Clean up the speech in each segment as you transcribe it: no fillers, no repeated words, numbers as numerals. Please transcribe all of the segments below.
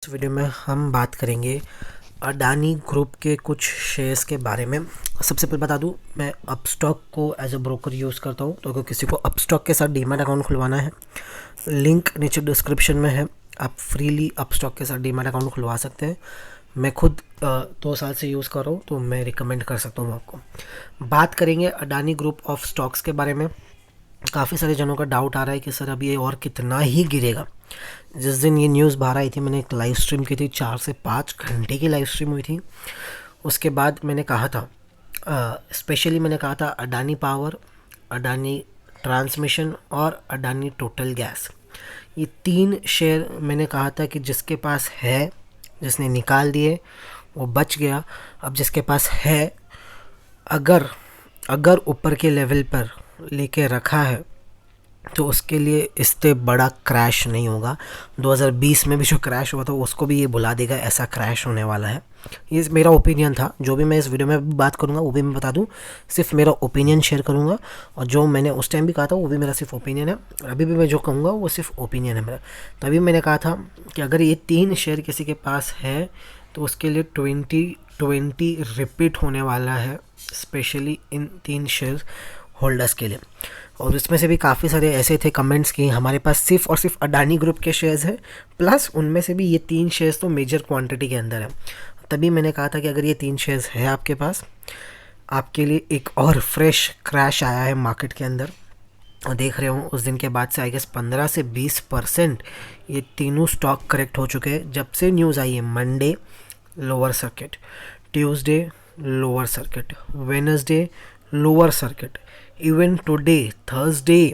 Video में हम बात करेंगे अडानी ग्रुप के कुछ शेयर्स के बारे में। सबसे पहले बता दूं, मैं अपस्टॉक को एज अ ब्रोकर यूज़ करता हूं, तो अगर किसी को अपस्टॉक के साथ डीमैट अकाउंट खुलवाना है, लिंक नीचे डिस्क्रिप्शन में है। आप फ्रीली अपस्टॉक के साथ डीमैट अकाउंट खुलवा सकते हैं। मैं खुद 2 साल से यूज़ कर रहा हूँ, तो मैं रिकमेंड कर सकता हूँ आपको। बात करेंगे अडानी ग्रुप ऑफ स्टॉक्स के बारे में। काफ़ी सारे जनों का डाउट आ रहा है कि सर अब ये और कितना ही गिरेगा। जिस दिन ये न्यूज़ बाहर आई थी, मैंने एक लाइव स्ट्रीम की थी, 4 से 5 घंटे की लाइव स्ट्रीम हुई थी। उसके बाद मैंने कहा था, स्पेशली मैंने कहा था अडानी पावर, अडानी ट्रांसमिशन और अडानी टोटल गैस, ये 3 शेयर मैंने कहा था कि जिसके पास है, जिसने निकाल दिए वो बच गया। अब जिसके पास है, अगर अगर ऊपर के लेवल पर लेके रखा है तो उसके लिए इससे बड़ा क्रैश नहीं होगा। 2020 में भी जो क्रैश हुआ था उसको भी ये भुला देगा, ऐसा क्रैश होने वाला है। ये मेरा ओपिनियन था। जो भी मैं इस वीडियो में बात करूँगा वो भी मैं बता दूँ, सिर्फ मेरा ओपिनियन शेयर करूँगा। और जो मैंने उस टाइम भी कहा था वो भी मेरा सिर्फ ओपिनियन है। अभी भी मैं जो कहूँगा वो सिर्फ ओपिनियन है मेरा। तभी मैंने कहा था कि अगर ये 3 शेयर किसी के पास है तो उसके लिए 2020 रिपीट होने वाला है, स्पेशली इन 3 शेयर होल्डर्स के लिए। और इसमें से भी काफ़ी सारे ऐसे थे कमेंट्स कि हमारे पास सिर्फ और सिर्फ अडानी ग्रुप के शेयर्स हैं, प्लस उनमें से भी ये 3 शेयर्स तो मेजर क्वांटिटी के अंदर है। तभी मैंने कहा था कि अगर ये 3 शेयर्स है आपके पास, आपके लिए एक और फ्रेश क्रैश आया है मार्केट के अंदर। और देख रहे हो उस दिन के बाद से आई गेस 15 से 20% ये तीनों स्टॉक करेक्ट हो चुके हैं। जब से न्यूज़ आई है, Monday lower circuit, Tuesday lower circuit, Wednesday lower circuit, even today Thursday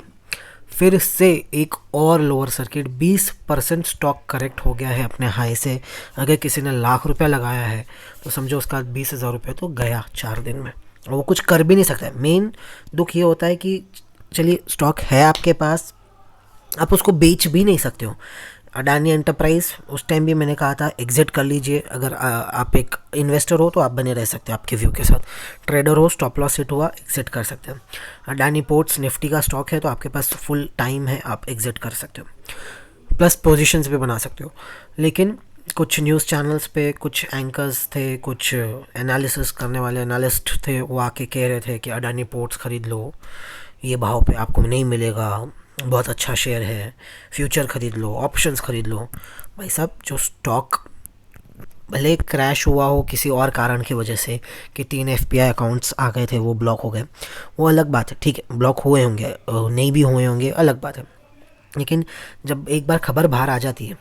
फिर से एक और लोअर सर्किट। 20% स्टॉक करेक्ट हो गया है अपने हाई से। अगर किसी ने लाख रुपया लगाया है तो समझो उसका 20,000 रुपये तो गया 4 दिन में, और वो कुछ कर भी नहीं सकता है। मेन दुख ये होता है कि चलिए स्टॉक है आपके पास, आप उसको बेच भी नहीं सकते हो। अडानी एंटरप्राइज, उस टाइम भी मैंने कहा था एग्जिट कर लीजिए। अगर आप एक इन्वेस्टर हो तो आप बने रह सकते हैं आपके व्यू के साथ। ट्रेडर हो, स्टॉप लॉस हिट हुआ, एग्जिट कर सकते हैं। अडानी पोर्ट्स निफ्टी का स्टॉक है तो आपके पास फुल टाइम है, आप एग्जिट कर सकते हो, प्लस पोजीशंस भी बना सकते हो। लेकिन कुछ न्यूज़ चैनल्स पे कुछ एंकर्स थे, कुछ एनालिसिस करने वाले एनालिस्ट थे, वो आके कह रहे थे कि अडानी पोर्ट्स ख़रीद लो, ये भाव पे आपको नहीं मिलेगा, बहुत अच्छा शेयर है, फ्यूचर ख़रीद लो, ऑप्शंस ख़रीद लो। भाई साहब, जो स्टॉक भले क्रैश हुआ हो किसी और कारण की वजह से कि 3 एफपीआई अकाउंट्स आ गए थे, वो ब्लॉक हो गए, वो अलग बात है। ठीक है, ब्लॉक हुए होंगे, नहीं भी हुए होंगे, अलग बात है। लेकिन जब एक बार खबर बाहर आ जाती है,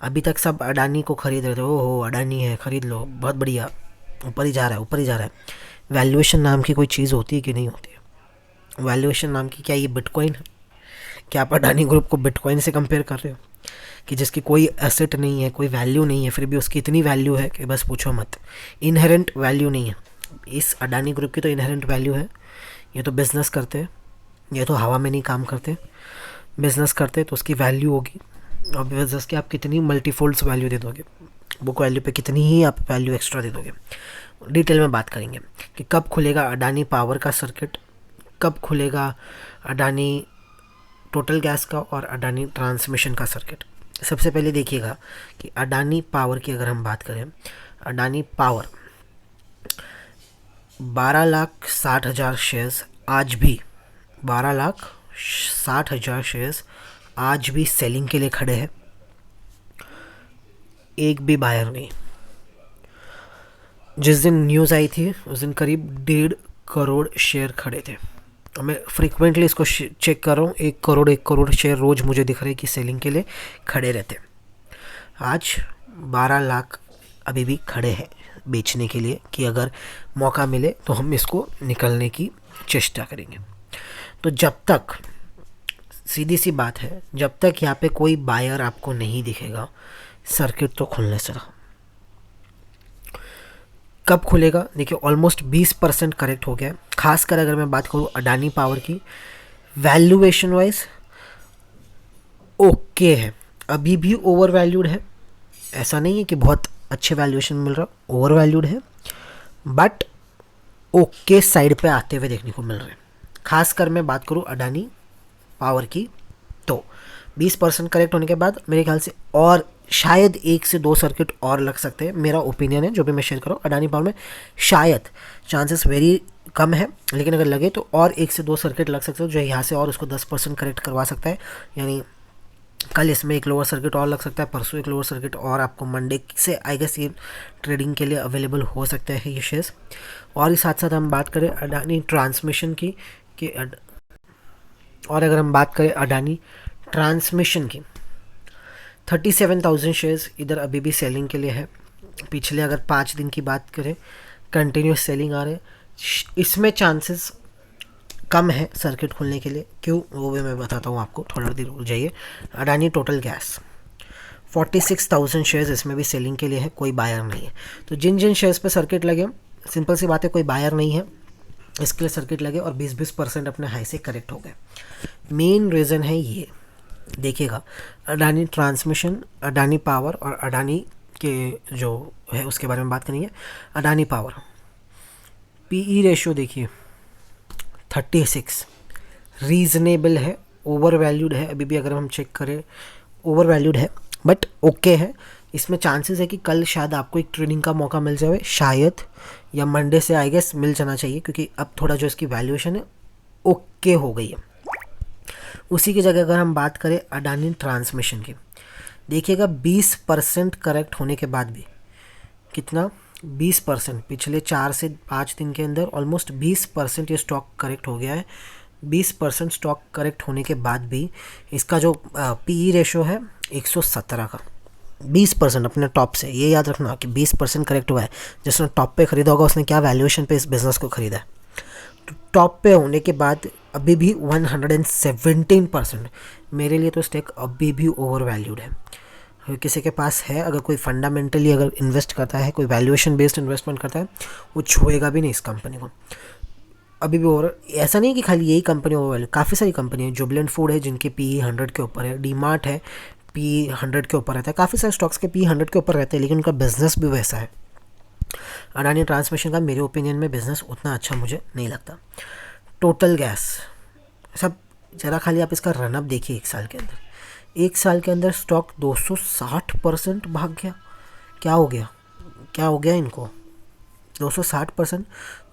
अभी तक सब अडानी को ख़रीद रहे थे, ओहो अडानी है ख़रीद लो, बहुत बढ़िया, ऊपर ही जा रहा है, ऊपर ही जा रहा है। वैल्यूएशन नाम की कोई चीज़ होती है कि नहीं होती है? वैल्यूएशन नाम की, क्या ये बिटकॉइन है? क्या आप अडानी ग्रुप को बिटकॉइन से कंपेयर कर रहे हो कि जिसकी कोई एसेट नहीं है, कोई वैल्यू नहीं है, फिर भी उसकी इतनी वैल्यू है कि बस पूछो मत। इनहेरेंट वैल्यू नहीं है। इस अडानी ग्रुप की तो इनहेरेंट वैल्यू है। ये तो बिज़नेस करते हैं, ये तो हवा में नहीं काम करते। बिज़नेस करते तो उसकी वैल्यू होगी, और बिज़नेस की आप कितनी मल्टीफोल्ड्स वैल्यू दे दोगे, बुक वैल्यू पे कितनी ही आप वैल्यू एक्स्ट्रा दे दोगे। डिटेल में बात करेंगे कि कब खुलेगा अडानी पावर का सर्किट, कब खुलेगा अडानी टोटल गैस का और अडानी ट्रांसमिशन का सर्किट। सबसे पहले देखिएगा कि अडानी पावर की अगर हम बात करें, अडानी पावर 12,60,000 शेयर्स आज भी, 12,60,000 शेयर्स आज भी सेलिंग के लिए खड़े हैं, एक भी बायर नहीं। जिस दिन न्यूज़ आई थी उस दिन करीब 1.5 करोड़ शेयर खड़े थे। मैं फ्रीक्वेंटली इसको चेक कर रहा हूँ, 1 करोड़ शेयर रोज़ मुझे दिख रहे हैं कि सेलिंग के लिए खड़े रहते। आज 12 लाख अभी भी खड़े हैं बेचने के लिए कि अगर मौका मिले तो हम इसको निकलने की चेष्टा करेंगे। तो जब तक, सीधी सी बात है, जब तक यहाँ पे कोई बायर आपको नहीं दिखेगा, सर्किट तो खुलने से रहा। कब खुलेगा? देखिए, ऑलमोस्ट 20% करेक्ट हो गया है। खासकर अगर मैं बात करूँ अडानी पावर की, वैल्यूएशन वाइज ओके है, अभी भी ओवर वैल्यूड है। ऐसा नहीं है कि बहुत अच्छे वैल्यूएशन मिल रहा, ओवर वैल्यूड है, बट ओके साइड पे आते हुए देखने को मिल रहे हैं। खासकर मैं बात करूँ अडानी पावर की, तो 20% करेक्ट होने के बाद मेरे ख्याल से और शायद 1 से 2 सर्किट और लग सकते हैं, मेरा ओपिनियन है जो भी मैं शेयर करूँ। अडानी पावर में शायद चांसेस वेरी कम है, लेकिन अगर लगे तो और 1 से 2 सर्किट लग सकते हैं जो यहाँ से और उसको 10% करेक्ट करवा सकता है। यानी कल इसमें एक लोअर सर्किट और लग सकता है, परसों एक लोअर सर्किट और आपको मंडे से आई गेस ये ट्रेडिंग के लिए अवेलेबल हो सकते हैं ये शेयर्स। और इस साथ साथ हम बात करें अडानी ट्रांसमिशन की और अगर हम बात करें अडानी ट्रांसमिशन की, 37,000 शेयर्स इधर अभी भी सेलिंग के लिए है। पिछले अगर 5 दिन की बात करें कंटिन्यूस सेलिंग आ रहे हैं। इसमें चांसेस कम है सर्किट खुलने के लिए, क्यों वो भी मैं बताता हूँ आपको, थोड़ा देर रुक जाइए। अडानी टोटल गैस 46,000 शेयर्स इसमें भी सेलिंग के लिए है, कोई बायर नहीं है। तो जिन जिन शेयर्स पे सर्किट लगे, सिंपल सी बात है, कोई बायर नहीं है, इसके लिए सर्किट लगे और 20% अपने हाई से करेक्ट हो गए। मेन रीज़न है ये, देखिएगा अडानी ट्रांसमिशन, अडानी पावर और अडानी के जो है उसके बारे में बात करेंगे। अडानी पावर पीई रेशियो देखिए 36, रीज़नेबल है, ओवर वैल्यूड है, अभी भी अगर हम चेक करें ओवर वैल्यूड है बट ओके है। इसमें चांसेस है कि कल शायद आपको एक ट्रेडिंग का मौका मिल जाए, शायद, या मंडे से आई गेस मिल जाना चाहिए, क्योंकि अब थोड़ा जो इसकी वैल्यूएशन है ओके हो गई है। उसी की जगह अगर हम बात करें अडानी ट्रांसमिशन की, देखिएगा 20% करेक्ट होने के बाद भी, कितना 20%, पिछले 4 से 5 दिन के अंदर ऑलमोस्ट 20% ये स्टॉक करेक्ट हो गया है। 20% स्टॉक करेक्ट होने के बाद भी इसका जो पीई रेशो है 117 का, 20% अपने टॉप से, ये याद रखना कि 20% करेक्ट हुआ है। जिसने टॉप पे ख़रीदा होगा उसने क्या वैल्यूएशन पे इस बिज़नेस को ख़रीदा है। तो टॉप पे होने के बाद अभी भी 117%, मेरे लिए तो स्टेक अभी भी ओवर वैल्यूड है। किसी के पास है, अगर कोई फंडामेंटली अगर इन्वेस्ट करता है, कोई वैल्यूएशन बेस्ड इन्वेस्टमेंट करता है, वो छुएगा भी नहीं इस कंपनी को। अभी भी ओवर, ऐसा नहीं कि खाली यही कंपनी ओवर वैल्यू, काफ़ी सारी कंपनी है। जुबिलेंट फूड है जिनके पी 100 के ऊपर है, डीमार्ट है पी 100 के ऊपर रहता है, काफ़ी सारे स्टॉक्स के पी 100 के ऊपर रहते हैं, लेकिन उनका बिजनेस भी वैसा है। अडानी ट्रांसमिशन का मेरे ओपिनियन में बिजनेस उतना अच्छा मुझे नहीं लगता। टोटल गैस सब, ज़रा खाली आप इसका रनअप देखिए, एक साल के अंदर स्टॉक 260% भाग गया। क्या हो गया इनको? 260%,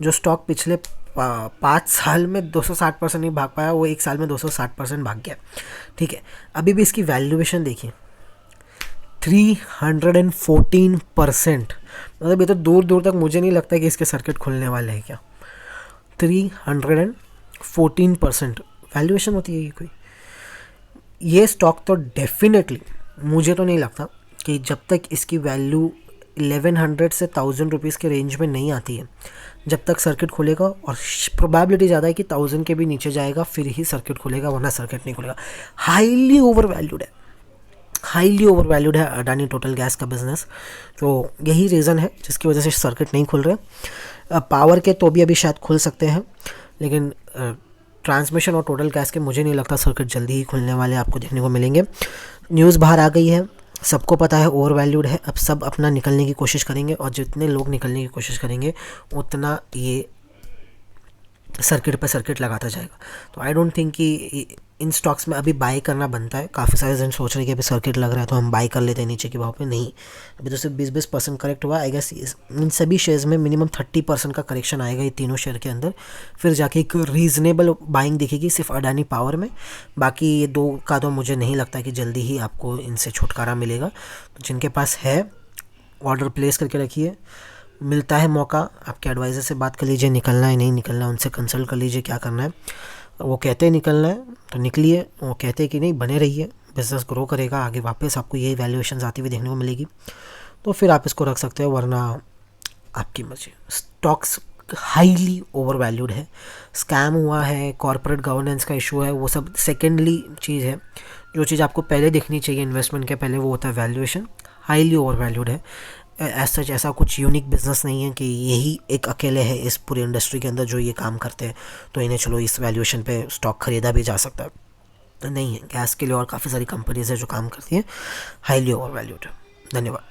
जो स्टॉक पिछले 5 साल में 260% नहीं भाग पाया, वो एक साल में 260% भाग गया। ठीक है, अभी भी इसकी वैल्यूएशन देखिए 314%, मतलब ये तो दूर दूर तक मुझे नहीं लगता कि इसके सर्किट खुलने वाले हैं क्या। 314% वैल्यूएशन होती है ये कोई? ये स्टॉक तो डेफिनेटली मुझे तो नहीं लगता कि जब तक इसकी वैल्यू 1100 से 1000 रुपीज़ के रेंज में नहीं आती है, जब तक सर्किट खुलेगा, और प्रोबेबिलिटी ज़्यादा है कि 1000 के भी नीचे जाएगा फिर ही सर्किट खुलेगा, वरना सर्किट नहीं खुलेगा। हाईली ओवर वैल्यूड है अडानी टोटल गैस का बिज़नेस। तो यही रीज़न है जिसकी वजह से सर्किट नहीं खुल रहे। पावर के तो भी अभी शायद खुल सकते हैं, लेकिन ट्रांसमिशन और टोटल गैस के मुझे नहीं लगता सर्किट जल्दी ही खुलने वाले आपको देखने को मिलेंगे। न्यूज़ बाहर आ गई है, सबको पता है ओवर वैल्यूड है। अब सब अपना निकलने की कोशिश करेंगे, और जितने लोग निकलने की कोशिश करेंगे उतना ये सर्किट पर सर्किट लगाता जाएगा। तो आई डोंट थिंक कि इन स्टॉक्स में अभी बाई करना बनता है। काफ़ी सारे जन सोच रहे हैं कि अभी सर्किट लग रहा है तो हम बाई कर लेते हैं नीचे के भाव पे, नहीं, अभी तो सिर्फ 20% करेक्ट हुआ। आई गेस इन सभी शेयर्स में मिनिमम 30% का करेक्शन आएगा ये तीनों शेयर के अंदर, फिर जाके एक रीज़नेबल बाइंग दिखेगी सिर्फ अडानी पावर में। बाकी ये दो का तो मुझे नहीं लगता कि जल्दी ही आपको इनसे छुटकारा मिलेगा। तो जिनके पास है ऑर्डर प्लेस करके रखिए, मिलता है मौका, आपके एडवाइज़र से बात कर लीजिए, निकलना है नहीं निकलना है उनसे कंसल्ट कर लीजिए क्या करना है। वो कहते हैं निकलना है तो निकलिए, वो कहते हैं कि नहीं बने रहिए, बिज़नेस ग्रो करेगा आगे, वापस आपको यही वैल्यूएशंस आती हुई देखने को मिलेगी, तो फिर आप इसको रख सकते हो, वरना आपकी मर्जी। स्टॉक्स हाईली ओवर वैल्यूड है, स्कैम हुआ है, कॉर्पोरेट गवर्नेंस का इशू है, वो सब सेकेंडली चीज़ है। जो चीज़ आपको पहले देखनी चाहिए इन्वेस्टमेंट के पहले, वो होता है वैल्यूएशन। हाईली ओवर वैल्यूड है। सच ऐसा कुछ यूनिक बिजनेस नहीं है कि यही एक अकेले है इस पूरी इंडस्ट्री के अंदर जो ये काम करते हैं, तो इन्हें चलो इस वैल्यूएशन पे स्टॉक खरीदा भी जा सकता है, तो नहीं है। गैस के लिए और काफ़ी सारी कंपनीज है जो काम करती हैं, हाईली ओवर वैल्यूड है। धन्यवाद।